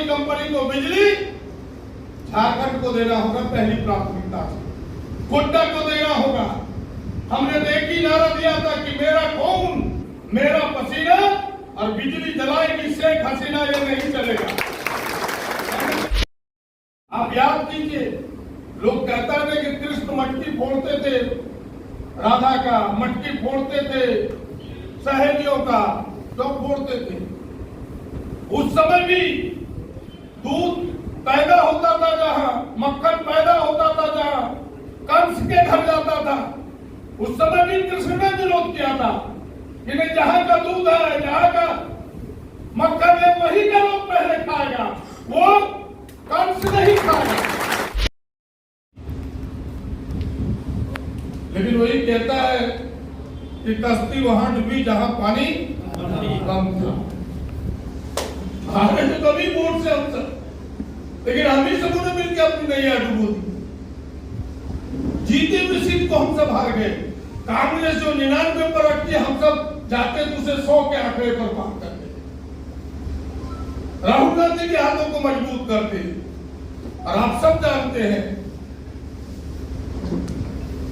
Adani company को बिजली झारखंड को देना होगा पहली प्राथमिकता से, गोड्डा को देना होगा। हमने तो एक ही नारा दिया था कि मेरा खून मेरा पसीना और बिजली जलाएगी शेख हसीना, ये नहीं चलेगा। आप याद कीजिए, लोग कहते थे कि कृष्ण मटकी फोड़ते थे, राधा का मटकी फोड़ते थे, सहेलियों का तो फोड़ते थे। उस समय भी दूध पैदा होता था जहां, मक्खन पैदा होता था जहां, कंस के घर जाता था, उस समय भी कृष्ण ने विरोध किया था कि नहीं, जहां का दूध है, जहां का मक्खन है, वही का लोग पहले खाएगा, वो कंस नहीं खाएगा। लेकिन वही कहता है कि कश्ती वहां डूबी जहां पानी कम था। हारे तो कभी वोट से हम सब, लेकिन हम ही सबों ने मिलकर अपनी नैया डुबो दी। जीते हुए सीट को हम सब हार गए। कांग्रेस जो 99 पर रखती है, हम सब जाते थे उसे 100 के आंकड़े पर पार करते। राहुल गांधी के हाथों को मजबूत करते। और आप सब जानते हैं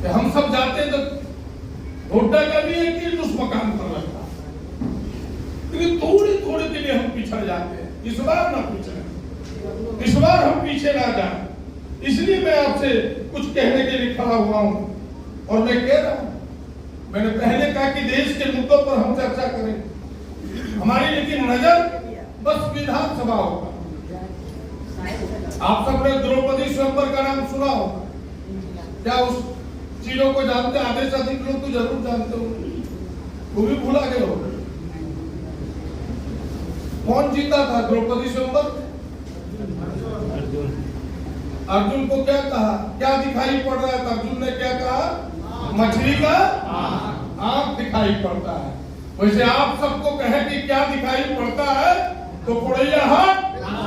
कि हम सब जाते तो गोड्डा का भी एक ही उस मकान पर लगता, लेकिन थोड़े थोड़े के लिए हम पिछड़ जाते हैं। इस बार ना पिछड़े, इस बार हम पीछे ना जाए, इसलिए मैं आपसे कुछ कहने के लिए खड़ा हुआ हूं। और मैं कह रहा हूं, मैंने पहले कहा कि देश के मुद्दों पर हम चर्चा करें, हमारी लेकिन नजर बस विधानसभा होगा। आप सबने द्रौपदी स्वयंवर का नाम सुना होगा, क्या उस चीजों को जानते? आधे से अधिक लोग तो जरूर जानते हो, वो भी भूला गए हो। कौन जीता था द्रौपदी स्वयंवर? अर्जुन को क्या कहा? क्या दिखाई पड़ रहा है? अर्जुन ने क्या कहा? मछली का आंख दिखाई पड़ता है। वैसे आप सबको कहे कि क्या दिखाई पड़ता है, तो पुड़ैया हाट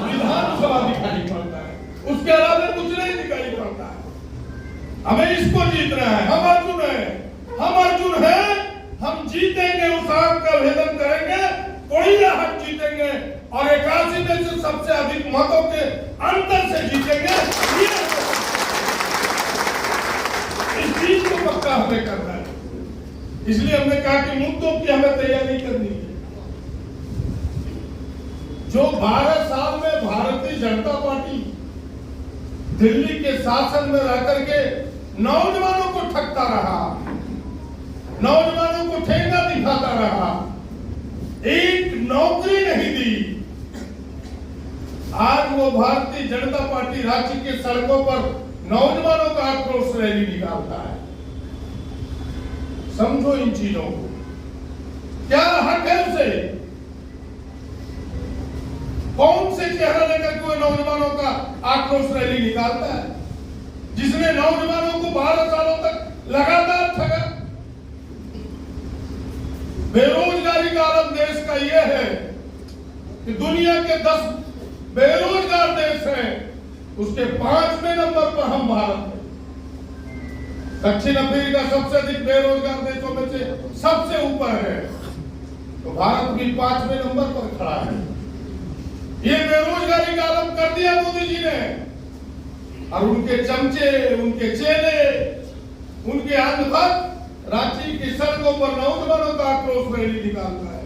विधानसभा दिखाई पड़ता है, उसके अलावा कुछ नहीं दिखाई पड़ता है। हमें इसको जीतना है। हम अर्जुन है, हम अर्जुन है, हम जीतेंगे, उस आग का भेदन करेंगे, पुड़ैया हाट जीतेंगे और 81 में से सबसे अधिक मतों के अंतर से जीतेंगे। इस चीज को पक्का हमें करना है। इसलिए हमने कहा कि मुद्दों की हमें तैयारी करनी है। जो 12 साल में भारतीय जनता पार्टी दिल्ली के शासन में रहकर के नौजवानों को ठगता रहा, नौजवानों को ठेंगा दिखाता रहा, एक नौकरी नहीं दी। आज वो भारतीय जनता पार्टी राज्य के सड़कों पर नौजवानों का आक्रोश रैली निकालता है। समझो इन चीजों को, क्या हक है उसे? कौन से चेहरा लेकर कोई नौजवानों का आक्रोश रैली निकालता है, जिसने नौजवानों को 12 सालों तक लगातार ठगा? बेरोजगारी का आलम देश का यह है कि दुनिया के 10 बेरोजगार देश हैं, उसके 5वें नंबर पर हम भारत हैं। दक्षिण अफ्रीका सबसे अधिक बेरोजगार देशों में से सबसे ऊपर है, तो भारत भी 5वें नंबर पर खड़ा है। ये बेरोजगारी का आलम कर दिया मोदी जी ने, और उनके चमचे, उनके चेले, उनके अंधभक्त रांची की सड़कों पर नौजवानों का आक्रोश रैली निकालता है।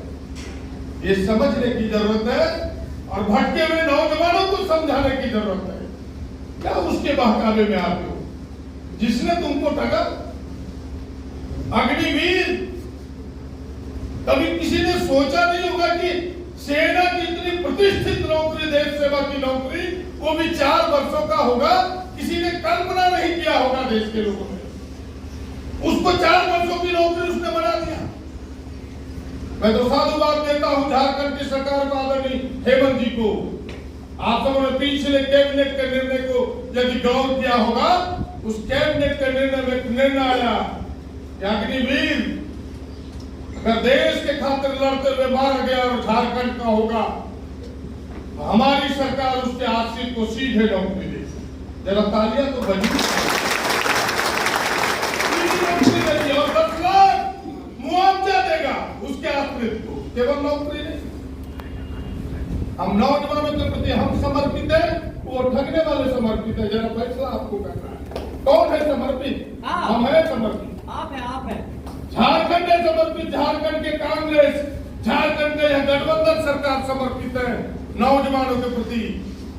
ये समझने की जरूरत है और भटके हुए नौजवानों को समझाने की जरूरत है। क्या उसके बहकावे में आते हो जिसने तुमको ठगा? अग्निवीर, कभी किसी ने सोचा नहीं होगा कि सेना की इतनी प्रतिष्ठित नौकरी, देश सेवा की नौकरी, वो भी 4 वर्षों का होगा। किसी ने कल्पना नहीं किया होगा देश के लोगों ने। उसको 4 वर्षों की नौकरी उसने बना दिया। मैं तो साधुवाद देता हूं झारखंड की सरकार को, आदरणीय हेमंत जी को। आप सबों ने पिछले कैबिनेट के निर्णय को यदि गौर किया होगा, उस कैबिनेट के निर्णय में निर्णय आया कि अग्निवीर अगर देश के खातिर लड़ते हुए मारा गया और झारखंड का होगा, हमारी सरकार उसके आश्रित को सीधे नौकरी दे। जरा तालियां तो बजी। और 10 लाख मुआवजा देगा उसके आश्रित को, केवल नौकरी नहीं। हम नौजवानों के प्रति हम को करना है। कौन है समर्पित? हम है समर्पित, आप है। झारखंड है समर्पित, झारखंड के कांग्रेस, झारखंड के यह गठबंधन सरकार समर्पित है नौजवानों के प्रति।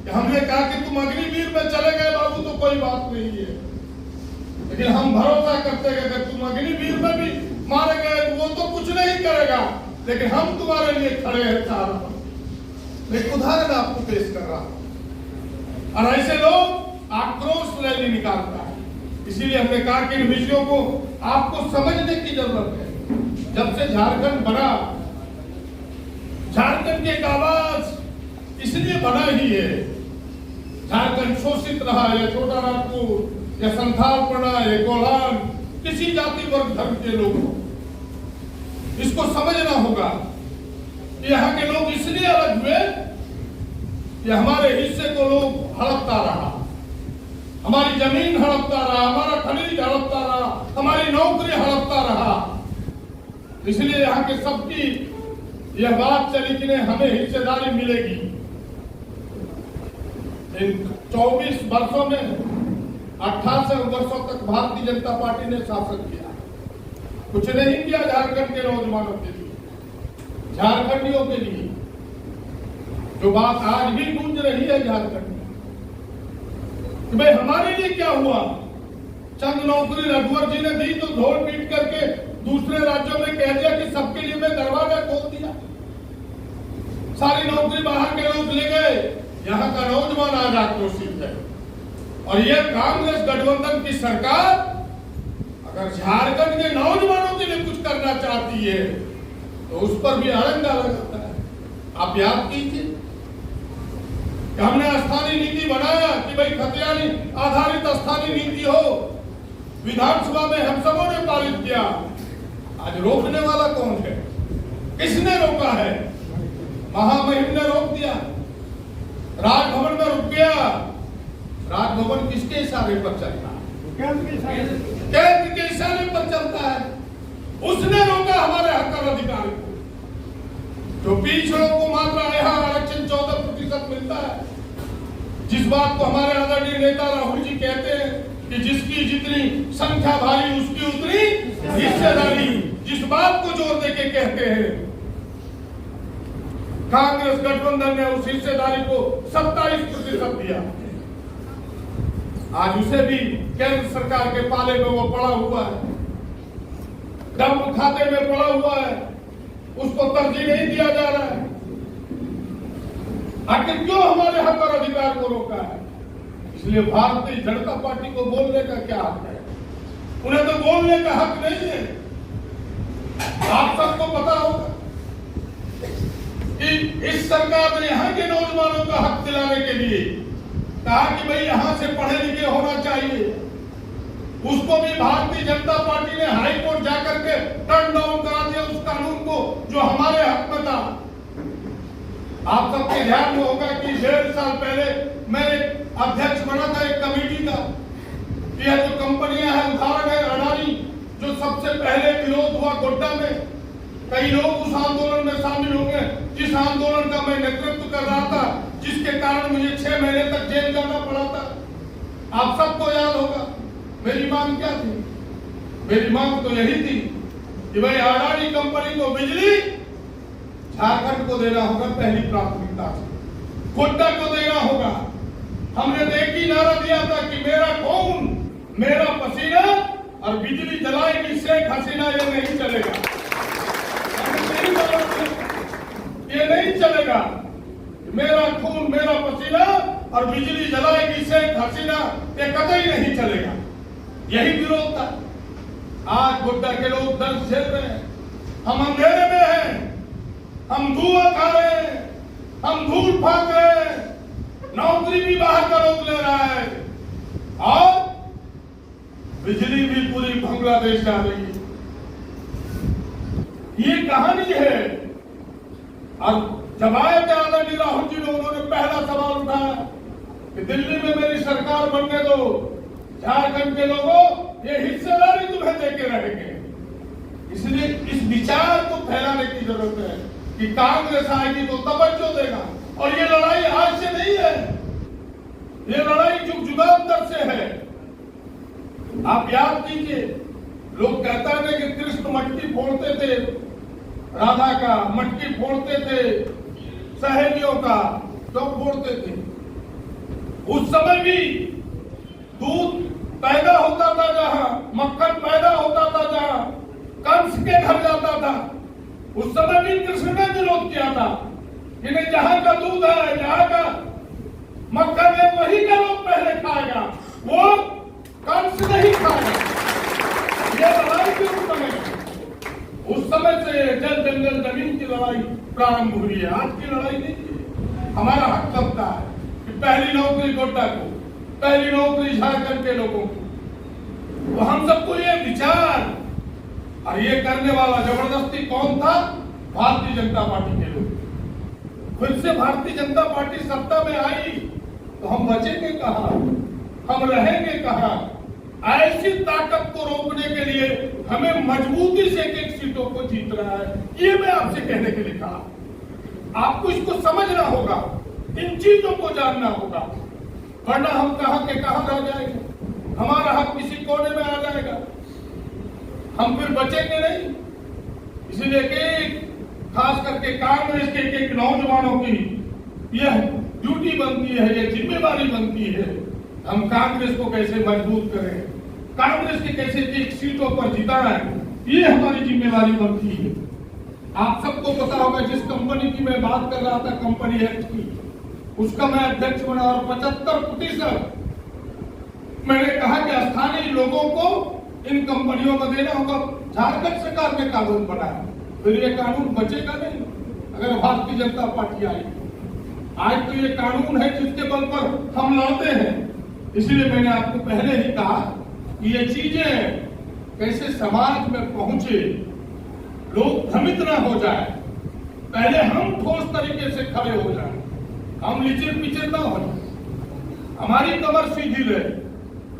हमने कहा कि तुम अग्निवीर में चले गए बाबू तो कोई बात नहीं है, लेकिन हम भरोसा करते हैं अगर तुम अग्निवीर में भी मारे गए वो तो कुछ नहीं करेगा, लेकिन हम तुम्हारे लिए खड़े हैं। चार एक उदाहरण आपको पेश कर रहा हूं, और ऐसे लोग आक्रोश रैली निकालता है। इसीलिए हमने कहा कि इन विषयों को आपको समझने की जरूरत है। जब से झारखंड बना, झारखंड की एक आवाज इसलिए बना ही है, झारखंड शोषित रहा है, छोटा नागपुर या संथाल पड़ा है, कोल्हान, किसी जाति वर्ग धर्म के लोगों, इसको समझना होगा कि यहाँ के लोग इसलिए अलग हुए कि हमारे हिस्से को लोग हड़पता रहा, हमारी जमीन हड़पता रहा, हमारा खनिज हड़पता रहा, हमारी नौकरी हड़पता रहा। इसलिए यहाँ के सबकी यह बात चली कि हमें हिस्सेदारी मिलेगी। इन 24 वर्षों में 28 वर्षों तक भारतीय जनता पार्टी ने शासन किया, कुछ नहीं किया झारखंड के नौजवानों के लिए, झारखंडियों के लिए। जो बात आज भी गूंज रही है झारखंड में कि भाई हमारे लिए क्या हुआ, चंद नौकरी रघुवर जी ने दी तो ढोल पीट करके दूसरे राज्यों में कह दिया कि सबके लिए मैं दरवाजा खोल दिया, सारी नौकरी बाहर के लोग ले गए। यहाँ का नौजवान आज आक्रोशित है, और यह कांग्रेस गठबंधन की सरकार अगर झारखंड के नौजवानों के लिए कुछ करना चाहती है तो उस पर भी अड़ंगा लगाता है। आप याद कीजिए कि हमने स्थानीय नीति बनाया कि भाई खतियानी आधारित स्थानीय नीति हो, विधानसभा में हम सबों ने पारित किया। आज रोकने वाला कौन है? किसने रोका है? महामहिम ने रोक दिया, राजभवन में रुक गया। राजभवन किसके इशारे पर चलता है? केंद्र के इशारे पर चलता है। उसने रोका हमारे हक और अधिकार को। जो पिछड़ों को मात्रा यहाँ आरक्षण 14% मिलता है, जिस बात को हमारे आदरणीय नेता राहुल जी कहते हैं कि जिसकी जितनी संख्या भारी उसकी उतनी हिस्सेदारी, जिस बात को जोर देके कहते हैं, कांग्रेस गठबंधन ने उस हिस्सेदारी को 27% दिया। आज उसे भी केंद्र सरकार के पाले में वो पड़ा हुआ है, डंप खाते में पड़ा हुआ है, उसको तरजीह नहीं दिया जा रहा है। आखिर क्यों हमारे हक और अधिकार को रोका है? इसलिए भारतीय जनता पार्टी को बोलने का क्या हक है? उन्हें तो बोलने का हक नहीं है। आप सबको पता होगा कि इस सरकार ने यहाँ के नौजवानों का हक दिलाने के लिए कहा कि भाई यहाँ से पढ़े लिखे होना चाहिए। उसको भी भारतीय जनता पार्टी ने हाई कोर्ट जाकर के टर्न डाउन करा दिया उस कानून को जो हमारे हक में था। आप सबके ध्यान में होगा कि 1.5 साल पहले मैं अध्यक्ष बना था एक कमेटी का। यह जो कंपनियां हैं, उदाहरण है अडानी, जो सबसे पहले विरोध हुआ गोड्डा में, कई लोग उस आंदोलन में शामिल हो गए, जिस आंदोलन का मैं नेतृत्व कर रहा था, जिसके कारण मुझे 6 महीने तक जेल जाना पड़ा था। आप सबको याद होगा मेरी मांग क्या थी? मेरी मांग तो यही थी कि भाई अडानी कंपनी को बिजली झारखंड को देना होगा पहली प्राथमिकता से, गोड्डा को देना होगा। हमने तो एक ही नारा दिया था कि मेरा खून मेरा पसीना और बिजली जलाएगी शेख हसीना, ये नहीं चलेगा, ये नहीं चलेगा। मेरा खून मेरा पसीना और बिजली जलाएगी शेख हसीना, ये कतई नहीं चलेगा। यही विरोध था। आज गोड्डा के लोग दर्द झेल रहे हैं, हम अंधेरे में हैं, हम धुआं खा रहे हैं, हम धूल फाक रहे हैं, नौकरी भी बाहर का लोग ले रहा है और बिजली भी पूरी बांग्लादेश जा रही है। ये कहानी है। और जब आए थे आदरणीय राहुल जी ने, उन्होंने पहला सवाल उठाया कि दिल्ली में मेरी सरकार बनने दो, झारखंड के लोगों ये हिस्सेदारी तुम्हें देके रहेंगे। इसलिए इस विचार को फैलाने की जरूरत है कि कांग्रेस आएगी तो तवज्जो देगा। और ये लड़ाई आज से नहीं है, ये लड़ाई जुग जुगांतर से है। फोड़ते थे, राधा का मटकी फोड़ते थे, सहेलियों का सब फोड़ते थे। उस समय भी दूध पैदा होता था जहां, मक्खन पैदा होता था जहां, कंस के घर जाता था, उस समय भी कृष्ण ने विरोध किया था कि नहीं, जहां का दूध है, जहां का मक्खन है, वही का लोग पहले खाएगा, वो कंस नहीं खाएगा। ये लड़ाई भी उस समय से जल जंगल जमीन की लड़ाई प्रारंभ हुई है। आज की लड़ाई नहीं है। हमारा हक बनता है कि पहली नौकरी गोड्डा को, पहली नौकरी झारखंड के लोगों को। तो हम सबको ये विचार और ये करने वाला जबरदस्ती कौन था? भारतीय जनता पार्टी के लोग। फिर से भारतीय जनता पार्टी सत्ता में आई तो हम बचेंगे कहां, हम रहेंगे कहां? ऐसी ताकत को रोकने के लिए हमें मजबूती से एक सीटों को जीतना है। ये मैं आपसे कहने के लिए कहा। आपको इसको समझना होगा, इन चीजों को जानना होगा, वरना हम कहां के कहां रह जाएंगे, हमारा हक किसी कोने में आ जाएगा, हम फिर बचेंगे नहीं। इसीलिए कि खास करके कांग्रेस के एक नौजवानों की यह ड्यूटी बनती है, यह जिम्मेवारी बनती है, हम कांग्रेस को कैसे मजबूत करें, कांग्रेस की कैसे एक सीटों पर जिताएं, ये हमारी जिम्मेवारी बनती है। आप सबको पता होगा, जिस कंपनी की मैं बात कर रहा था, कंपनी एक्ट की, उसका मैं अध्यक्ष बना और 75% मैंने कहा कि स्थानीय लोगों को इन कंपनियों में देना होगा। झारखंड सरकार ने कानून बनाया, फिर ये कानून बचेगा नहीं अगर भारतीय जनता पार्टी आई। आज तो ये कानून है जिसके बल पर हम लड़ते हैं। इसलिए मैंने आपको पहले ही कहा कि ये चीजें कैसे समाज में पहुंचे, लोग भ्रमित न हो जाए, पहले हम ठोस तरीके से खड़े हो जाए, हम लिचिर पिचिर न हो जाए, हमारी कमर सीधी रहे,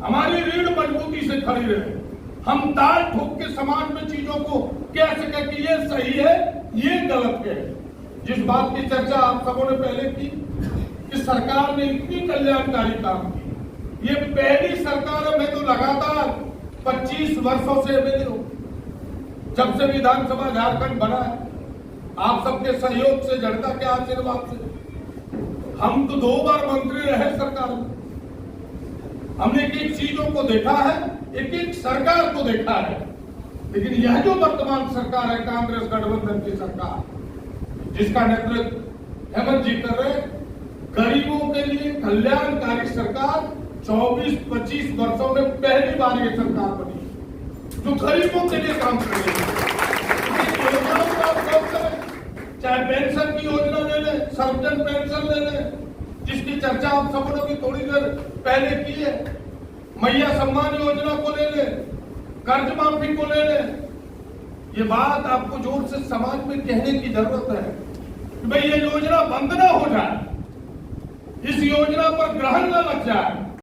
हमारी रीढ़ मजबूती से खड़ी रहे, हम ताल ठोक के समाज में चीजों को कह सके कि ये सही है, ये गलत है। जिस बात की चर्चा आप सबों ने पहले की कि सरकार ने इतनी कल्याणकारी काम की, ये पहली सरकार है। मैं तो लगातार 25 वर्षों से मिले हूं, जब से विधानसभा झारखंड बना है, आप सबके सहयोग से, जनता के आशीर्वाद से। हम तो 2 बार मंत्री रहे सरकार में, हमने एक एक चीजों को देखा है, एक एक सरकार को देखा है। लेकिन यह जो वर्तमान सरकार है, कांग्रेस गठबंधन की सरकार, जिसका नेतृत्व हेमंत जी कर रहे, गरीबों के लिए कल्याणकारी सरकार 24-25 वर्षों में पहली बार ये सरकार बनी जो गरीबों के लिए काम कर रही है। चाहे पेंशन की योजना ले लें, सर्वजन पेंशन ले लें, जिसकी चर्चा आप सबों ने भी थोड़ी देर पहले की है, मैया सम्मान योजना को ले लें, कर्ज माफी को ले लें। ये बात आपको जोर से समाज में कहने की जरूरत है कि भाई ये योजना बंद ना हो जाए, इस योजना पर ग्रहण न लग जाए,